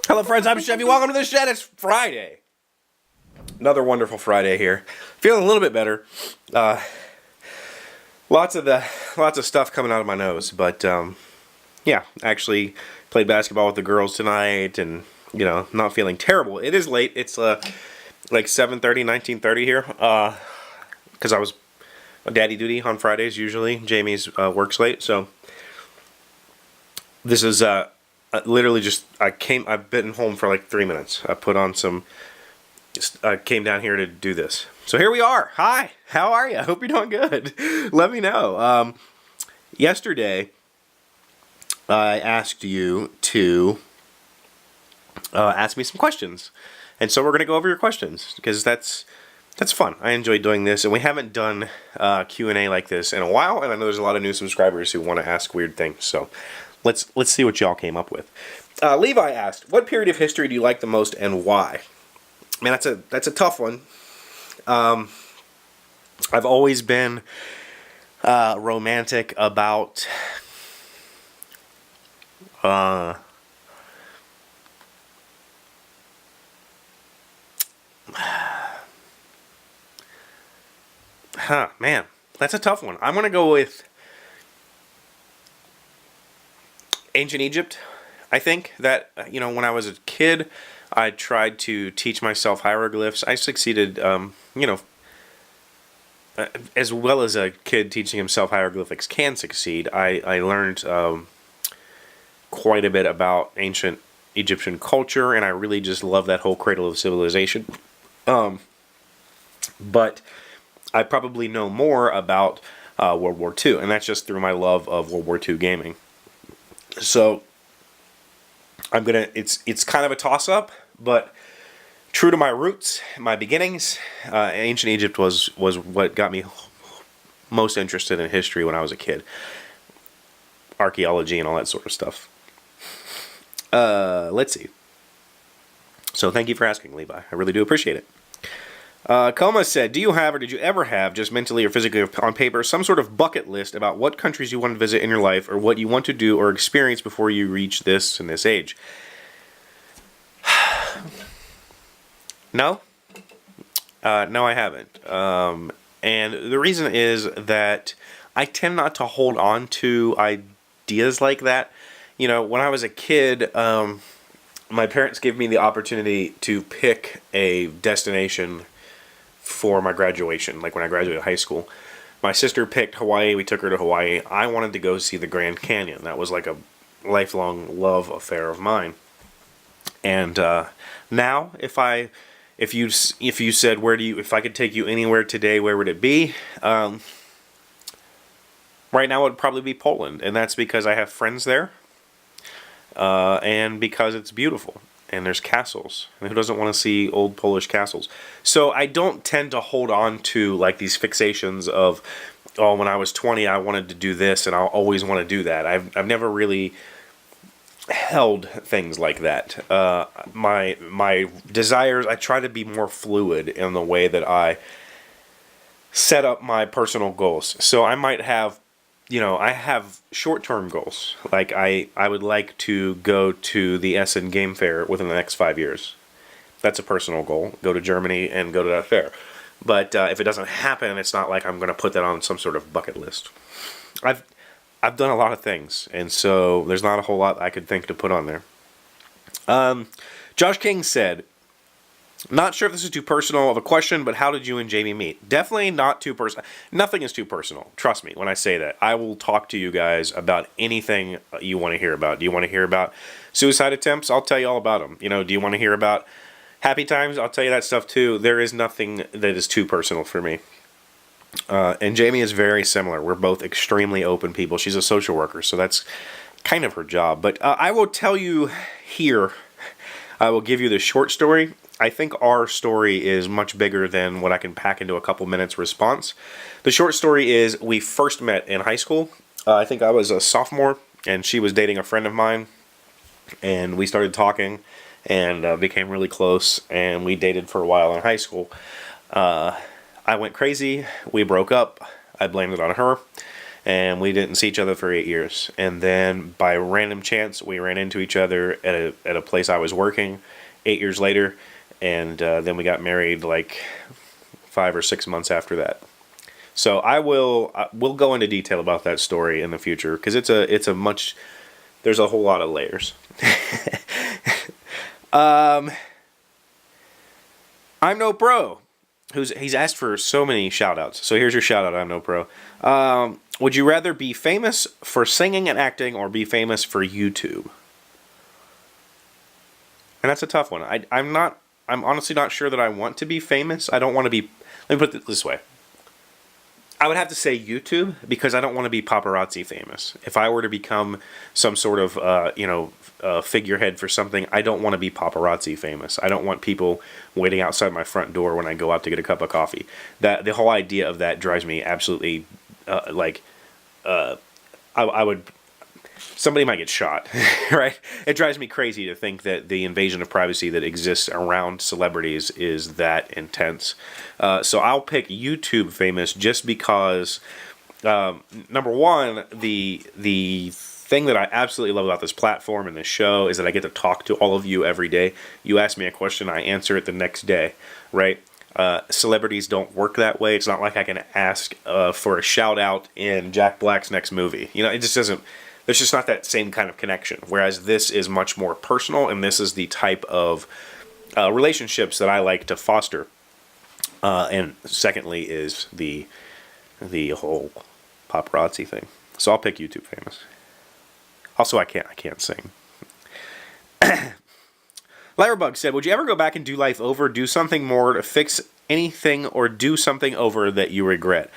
Hello friends, I'm Chevee. Welcome to the shed. It's Friday. Another wonderful Friday here. Feeling a little bit better. Lots of stuff coming out of my nose, but yeah, actually played basketball with the girls tonight, and not feeling terrible. It is late. It's like 7:30, 19:30 here, because I was daddy duty on Fridays usually. Jamie's works late, so this is literally just I've been home for like 3 minutes. I put on some. I came down here to do this. So here we are. Hi, how are you? I hope you're doing good. Let me know. Yesterday, I asked you to ask me some questions, and so we're going to go over your questions because that's fun. I enjoy doing this, and we haven't done Q&A like this in a while, and I know there's a lot of new subscribers who want to ask weird things. So let's see what y'all came up with. Levi asked, "What period of history do you like the most, and why?" Man, that's a tough one. I've always been romantic about man, that's a tough one. I'm gonna go with ancient Egypt. I think that when I was a kid, I tried to teach myself hieroglyphs. I succeeded, as well as a kid teaching himself hieroglyphics can succeed. I learned quite a bit about ancient Egyptian culture, and I really just love that whole cradle of civilization. But I probably know more about World War II, and that's just through my love of World War II gaming. So it's kind of a toss-up, but true to my roots, my beginnings, ancient Egypt was what got me most interested in history when I was a kid. Archaeology and all that sort of stuff. Let's see. So thank you for asking, Levi. I really do appreciate it. Coma said, "Do you have, or did you ever have, just mentally or physically on paper, some sort of bucket list about what countries you want to visit in your life, or what you want to do or experience before you reach this and this age?" No. No, I haven't. And the reason is that I tend not to hold on to ideas like that. When I was a kid, my parents gave me the opportunity to pick a destination for my graduation, like when I graduated high school. My sister picked Hawaii. We took her to Hawaii. I wanted to go see the Grand Canyon. That was like a lifelong love affair of mine. And now, if you said if I could take you anywhere today, where would it be? Right now, it would probably be Poland, and that's because I have friends there, and because it's beautiful. And there's castles. And who doesn't want to see old Polish castles? So I don't tend to hold on to like these fixations of, oh, when I was 20 I wanted to do this and I'll always want to do that. I've never really held things like that. My desires, I try to be more fluid in the way that I set up my personal goals. So I might have I have short-term goals. Like I would like to go to the Essen Game Fair within the next 5 years. That's a personal goal. Go to Germany and go to that fair. But if it doesn't happen, it's not like I'm going to put that on some sort of bucket list. I've done a lot of things, and so there's not a whole lot I could think to put on there. Josh King said, "Not sure if this is too personal of a question, but how did you and Jamie meet?" Definitely not too personal. Nothing is too personal. Trust me when I say that. I will talk to you guys about anything you want to hear about. Do you want to hear about suicide attempts? I'll tell you all about them. Do you want to hear about happy times? I'll tell you that stuff too. There is nothing that is too personal for me. And Jamie is very similar. We're both extremely open people. She's a social worker, so that's kind of her job. But I will tell you here, I will give you the short story. I think our story is much bigger than what I can pack into a couple minutes response. The short story is we first met in high school. I think I was a sophomore, and she was dating a friend of mine. And we started talking and became really close, and we dated for a while in high school. I went crazy. We broke up. I blamed it on her, and we didn't see each other for 8 years. And then by random chance, we ran into each other at a place I was working 8 years later, and then we got married like 5 or 6 months after that. So we'll go into detail about that story in the future, because there's a whole lot of layers. I'm No Pro. He's asked for so many shout outs. So here's your shout out, I'm No Pro. Would you rather be famous for singing and acting, or be famous for YouTube? And that's a tough one. I'm honestly not sure that I want to be famous. I don't want to be, let me put it this way. I would have to say YouTube, because I don't want to be paparazzi famous. If I were to become some sort of, figurehead for something, I don't want to be paparazzi famous. I don't want people waiting outside my front door when I go out to get a cup of coffee. The whole idea of that drives me absolutely, somebody might get shot, right? It drives me crazy to think that the invasion of privacy that exists around celebrities is that intense. So I'll pick YouTube famous, just because, number one, the thing that I absolutely love about this platform and this show is that I get to talk to all of you every day. You ask me a question, I answer it the next day, right? Celebrities don't work that way. It's not like I can ask for a shout out in Jack Black's next movie. It just doesn't. There's just not that same kind of connection. Whereas this is much more personal, and this is the type of relationships that I like to foster. And secondly is the whole paparazzi thing. So I'll pick YouTube famous. Also, I can't sing. Lyrebug said, would you ever go back and do life over, do something more to fix anything, or do something over that you regret?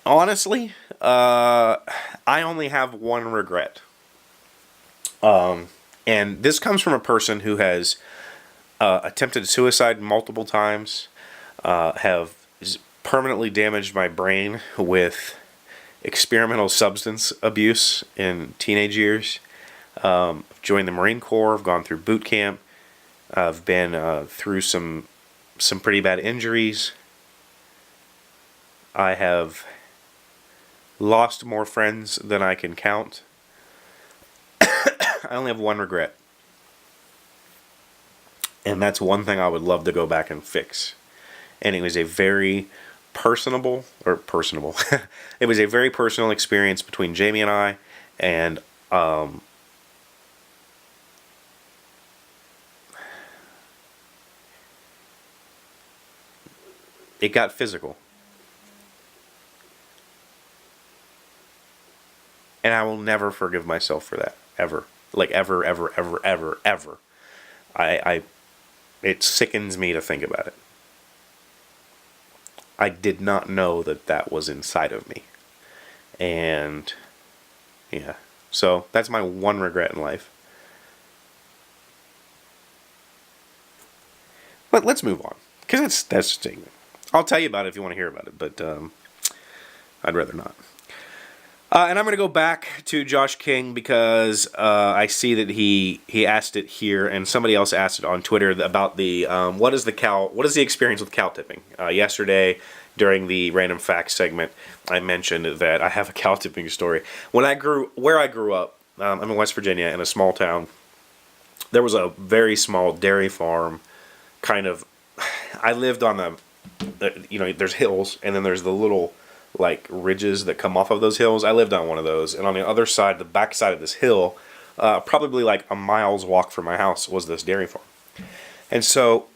Honestly, I only have one regret. And this comes from a person who has attempted suicide multiple times, have permanently damaged my brain with experimental substance abuse in teenage years. Joined the Marine Corps. I've gone through boot camp. I've been through some pretty bad injuries. I have lost more friends than I can count. I only have one regret. And that's one thing I would love to go back and fix. And it was a very personable. It was a very personal experience between Jamie and I, and it got physical. And I will never forgive myself for that. Ever. Like, ever. It sickens me to think about it. I did not know that was inside of me. And, yeah. So, that's my one regret in life. But let's move on. Because that's I'll tell you about it if you want to hear about it. But, I'd rather not. And I'm going to go back to Josh King, because I see that he asked it here, and somebody else asked it on Twitter about the what is the experience with cow tipping? Yesterday, during the random facts segment, I mentioned that I have a cow tipping story. Where I grew up, I'm in West Virginia, in a small town. There was a very small dairy farm. Kind of, I lived on there's hills, and then there's the little, like, ridges that come off of those hills. I lived on one of those, and on the other side, the back side of this hill, probably like a mile's walk from my house, was this dairy farm. And so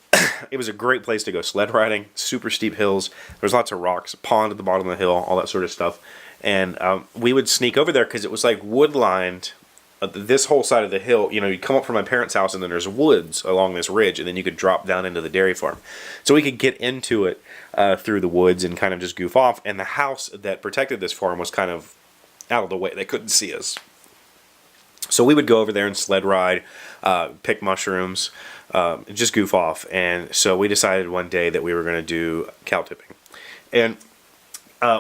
it was a great place to go sled riding. Super steep hills. There's lots of rocks, a pond at the bottom of the hill, all that sort of stuff. And we would sneak over there because it was like wood lined. This whole side of the hill, you'd come up from my parents' house, and then there's woods along this ridge, and then you could drop down into the dairy farm. So we could get into it through the woods and kind of just goof off. And the house that protected this farm was kind of out of the way. They couldn't see us. So we would go over there and sled ride, pick mushrooms, just goof off. And so we decided one day that we were going to do cow tipping. And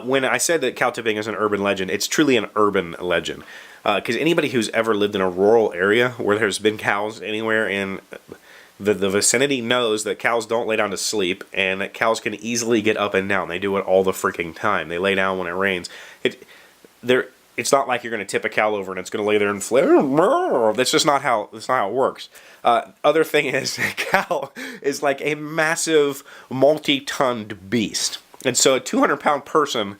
when I said that cow tipping is an urban legend, it's truly an urban legend. Because anybody who's ever lived in a rural area where there's been cows anywhere in the vicinity knows that cows don't lay down to sleep, and that cows can easily get up and down. They do it all the freaking time. They lay down when it rains. It's not like you're going to tip a cow over and it's going to lay there and flare. That's just not how it works. Other thing is, a cow is like a massive, multi-tonned beast. And so a 200-pound person,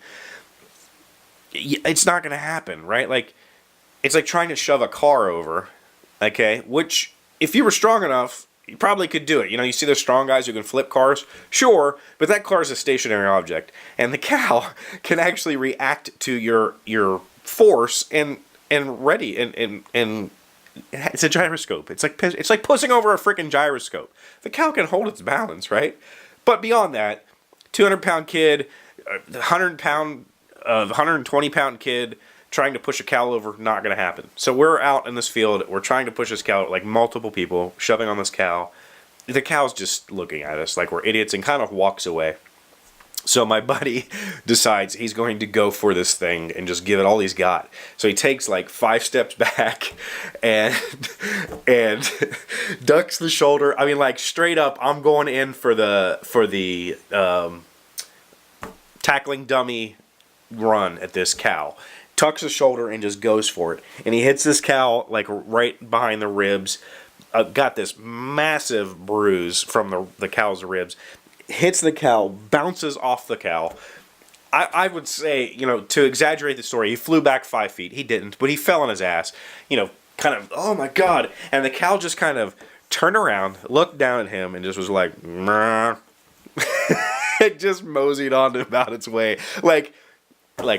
it's not going to happen, right? Like, it's like trying to shove a car over, okay? Which, if you were strong enough, you probably could do it. You know, you see those strong guys who can flip cars? Sure, but that car is a stationary object. And the cow can actually react to your force and ready. And it's a gyroscope. It's like pushing over a freaking gyroscope. The cow can hold its balance, right? But beyond that, 200-pound kid, 100-pound, 120-pound kid trying to push a cow over, not going to happen. So we're out in this field, we're trying to push this cow, like multiple people, shoving on this cow. The cow's just looking at us like we're idiots and kind of walks away. So my buddy decides he's going to go for this thing and just give it all he's got. So he takes like 5 steps back and ducks the shoulder. I mean, like straight up, I'm going in for the tackling dummy run at this cow. Tucks his shoulder and just goes for it. And he hits this cow like right behind the ribs. Got this massive bruise from the cow's ribs. Hits the cow, bounces off the cow. I would say, you know, to exaggerate the story, he flew back 5 feet. He didn't, but he fell on his ass. You know, kind of, oh my God. And the cow just kind of turned around, looked down at him, and just was like, meh. It just moseyed on about its way. Like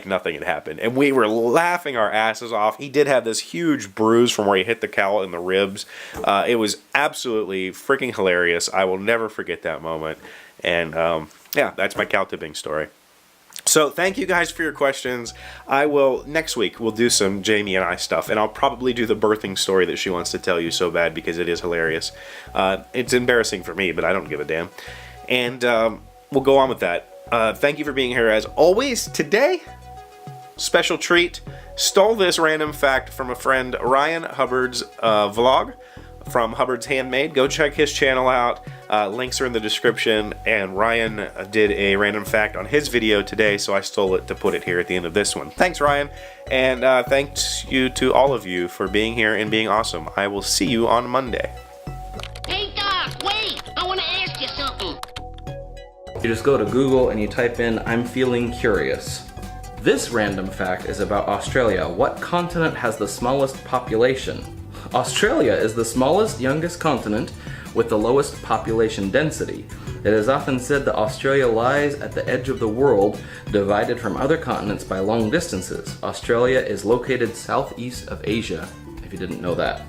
nothing had happened. And we were laughing our asses off. He did have this huge bruise from where he hit the cow in the ribs. It was absolutely freaking hilarious. I will never forget that moment. And yeah, that's my cow tipping story. So thank you guys for your questions. Next week, we'll do some Jamie and I stuff. And I'll probably do the birthing story that she wants to tell you so bad because it is hilarious. It's embarrassing for me, but I don't give a damn. And we'll go on with that. Thank you for being here as always. Today, special treat. Stole this random fact from a friend, Ryan Hubbard's vlog from Hubbard's Handmade. Go check his channel out. Links are in the description. And Ryan did a random fact on his video today, so I stole it to put it here at the end of this one. Thanks, Ryan. And thanks you to all of you for being here and being awesome. I will see you on Monday. Hey, Doc, wait! I want to ask you something. You just go to Google and you type in, "I'm feeling curious." This random fact is about Australia. What continent has the smallest population? Australia is the smallest, youngest continent with the lowest population density. It is often said that Australia lies at the edge of the world, divided from other continents by long distances. Australia is located southeast of Asia, if you didn't know that.